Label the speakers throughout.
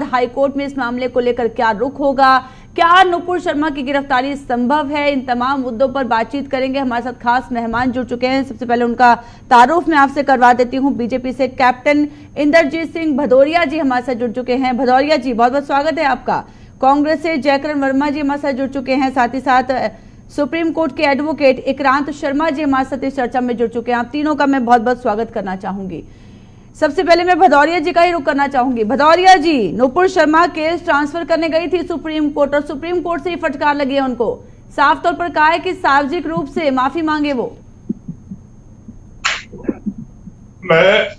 Speaker 1: High court में इस मामले को लेकर क्या रुख होगा, क्या नुपुर शर्मा की गिरफ्तारी संभव है, इन तमाम मुद्दों पर बातचीत करेंगे। हमारे साथ खास मेहमान जुड़ चुके हैं। सबसे पहले उनका तारुफ मैं आपसे करवा देती हूं। बीजेपी से कैप्टन इंद्रजीत सिंह भदौरिया जी हमारे साथ जुड़ चुके हैं। भदौरिया जी, बहुत बहुत स्वागत है आपका। कांग्रेस से जयकरण वर्मा जी हमारे साथ जुड़ चुके हैं। साथ ही साथ सुप्रीम कोर्ट के एडवोकेट इक्रांत शर्मा जी हमारे साथ इस चर्चा में जुड़ चुके हैं। आप तीनों का मैं बहुत बहुत स्वागत करना चाहूंगी। सबसे पहले मैं भदौरिया जी का ही रुख करना चाहूंगी। भदौरिया जी, नुपुर शर्मा केस ट्रांसफर करने गई थी सुप्रीम कोर्ट और सुप्रीम कोर्ट से ही फटकार लगी है उनको। साफ तौर पर कहा है कि सार्वजनिक रूप से माफी मांगे वो।
Speaker 2: मैं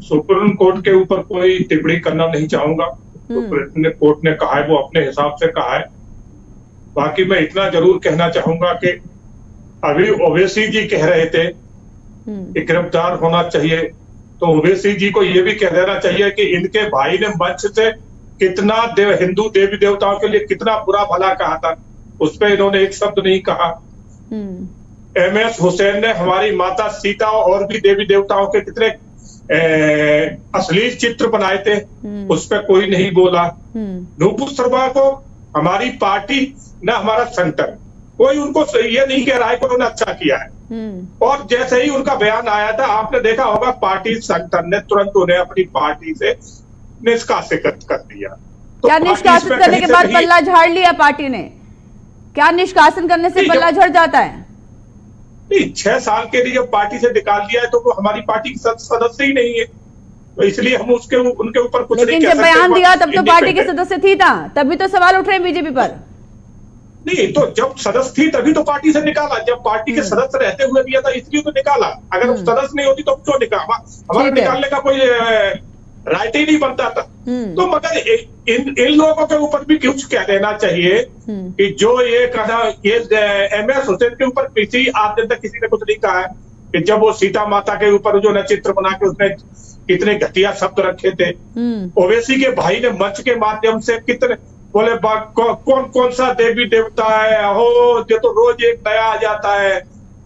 Speaker 2: सुप्रीम कोर्ट के ऊपर कोई टिप्पणी करना नहीं चाहूंगा। सुप्रीम कोर्ट ने कहा है वो अपने हिसाब से कहा है। बाकी मैं इतना जरूर कहना चाहूंगा कि अभी ओवैसी जी कह रहे थे कि गिरफ्तार होना चाहिए, तो ओवैसी जी को ये भी कह देना चाहिए कि इनके भाई ने मंच से कितना हिंदू देवी देवताओं के लिए कितना बुरा भला कहा था, उस पर इन्होंने एक शब्द नहीं कहा। MS हुसैन ने हमारी माता सीता और भी देवी देवताओं के कितने अश्लील चित्र बनाए थे, उस पर कोई नहीं बोला। नुपुर शर्मा को हमारी पार्टी न हमारा संगठन कोई उनको ये नहीं कह रहा है कि उन्होंने अच्छा किया है। और जैसे ही उनका बयान आया था, आपने देखा होगा पार्टी संगठन ने तुरंत उन्हें अपनी पार्टी से निष्कासित कर दिया। तो
Speaker 1: क्या निष्कासित करने के बाद पल्ला झाड़ लिया पार्टी ने? क्या निष्कासन करने से पल्ला झड़ जाता है?
Speaker 2: नहीं, 6 साल के लिए जब पार्टी से निकाल दिया है तो वो हमारी पार्टी की सदस्य ही नहीं है, तो इसलिए हम उनके ऊपर कुछ नहीं कह सकते।
Speaker 1: लेकिन जब बयान दिया तब तो पार्टी के सदस्य थी ना, तभी तो सवाल उठ रहे हैं बीजेपी पर।
Speaker 2: नहीं, तो जब सदस्य थी तभी तो पार्टी से निकाला। जब पार्टी के सदस्य रहते हुए दिया था इसलिए तो निकाला। अगर सदस्य नहीं होती तो क्यों निकाला? हमारे निकालने का कोई राइट ही नहीं बनता था। तो मगर इन लोगों के ऊपर भी कुछ कह देना चाहिए कि जो ये कहना, ये MS हुसैन के ऊपर किसी आज दिन तक किसी ने कुछ नहीं कहा है कि जब वो सीता माता के ऊपर जो चित्र बना के उसने कितने घटिया शब्द रखे थे। ओवैसी के भाई ने मंच के माध्यम से कितने बोले कौन कौन सा देवी देवता है, हो ये तो रोज एक नया आ जाता है।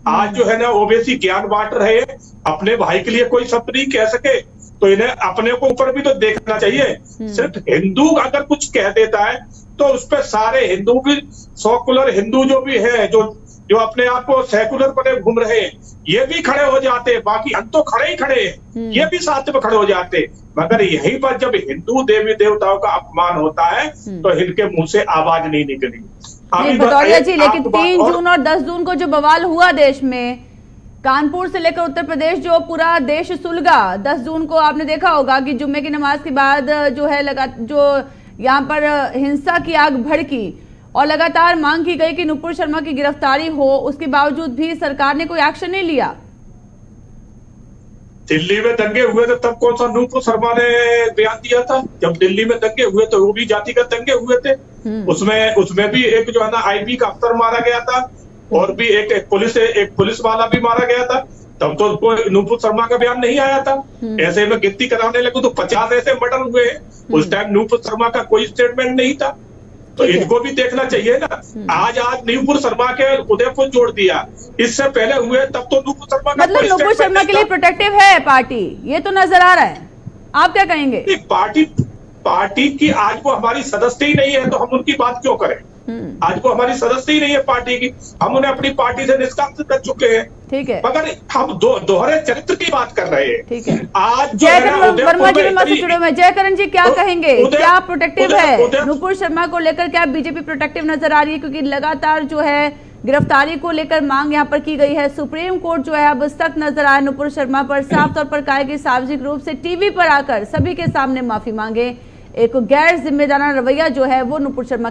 Speaker 2: आज जो है ना ओवैसी ज्ञान बांट रहे हैं, अपने भाई के लिए कोई शब्द नहीं कह सके, तो इन्हें अपने को ऊपर भी तो देखना चाहिए। सिर्फ हिंदू अगर कुछ कह देता है तो उस पर सारे हिंदू भी, सेकुलर हिंदू जो भी है, जो अपने आप को सेकुलर बने घूम रहे हैं, ये भी खड़े हो जाते। बाकी हम तो खड़े ही खड़े हैं, ये भी साथ में खड़े हो जाते। मगर यहीं पर जब हिंदू देवी देवताओं का अपमान होता है तो इनके मुंह से आवाज नहीं निकली।
Speaker 1: भदौरिया जी, लेकिन 3 जून और 10 जून को जो बवाल हुआ देश में, कानपुर से लेकर उत्तर प्रदेश जो पूरा देश सुलगा, 10 जून को आपने देखा होगा कि जुम्मे की नमाज के बाद जो है जो यहाँ पर हिंसा की आग भड़की और लगातार मांग की गई कि नुपुर शर्मा की गिरफ्तारी हो, उसके बावजूद भी सरकार ने कोई एक्शन नहीं लिया।
Speaker 2: दिल्ली में दंगे हुए थे तब कौन सा नुपुर शर्मा ने बयान दिया था? जब दिल्ली में दंगे हुए तो वो भी जातिगत दंगे हुए थे। उसमें भी एक जो है ना IB का अफसर मारा गया था और भी एक पुलिस वाला भी मारा गया था। तब तो कोई नुपुर शर्मा का बयान नहीं आया था। ऐसे में गिनती कराने लगे तो 50 ऐसे मर्डर हुए। उस टाइम नुपुर शर्मा का कोई स्टेटमेंट नहीं था। तो इनको भी देखना चाहिए ना। आज नुपुर शर्मा के उदयपुर जोड़ दिया, इससे पहले हुए तब तो नुपुर शर्मा का
Speaker 1: मतलब नुपुर शर्मा के लिए प्रोटेक्टिव है पार्टी, ये तो नजर आ रहा है। आप क्या कहेंगे?
Speaker 2: पार्टी की आज वो हमारी सदस्य ही नहीं है तो हम उनकी बात क्यों करें? आज वो हमारी सदस्य ही नहीं है पार्टी की, हम उन्हें अपनी पार्टी से निष्कासित कर चुके हैं।
Speaker 1: ठीक है,
Speaker 2: मगर हम दोहरे चरित्र की बात कर रहे हैं।
Speaker 1: ठीक है।
Speaker 2: आज
Speaker 1: जयकरण वर्मा जी भी जुड़े हुए। जयकरण जी, क्या कहेंगे? क्या प्रोटेक्टिव है नुपुर शर्मा को लेकर? क्या बीजेपी प्रोटेक्टिव नजर आ रही है? क्योंकि लगातार जो है गिरफ्तारी को लेकर मांग यहाँ पर की गई है। सुप्रीम कोर्ट जो है अब सख्त नजर आया नुपुर शर्मा पर, साफ तौर पर कहा कि सार्वजनिक रूप से टीवी पर आकर सभी के सामने माफी मांगे। एक गैर जिम्मेदाराना रवैया जो है वो नुपुर शर्मा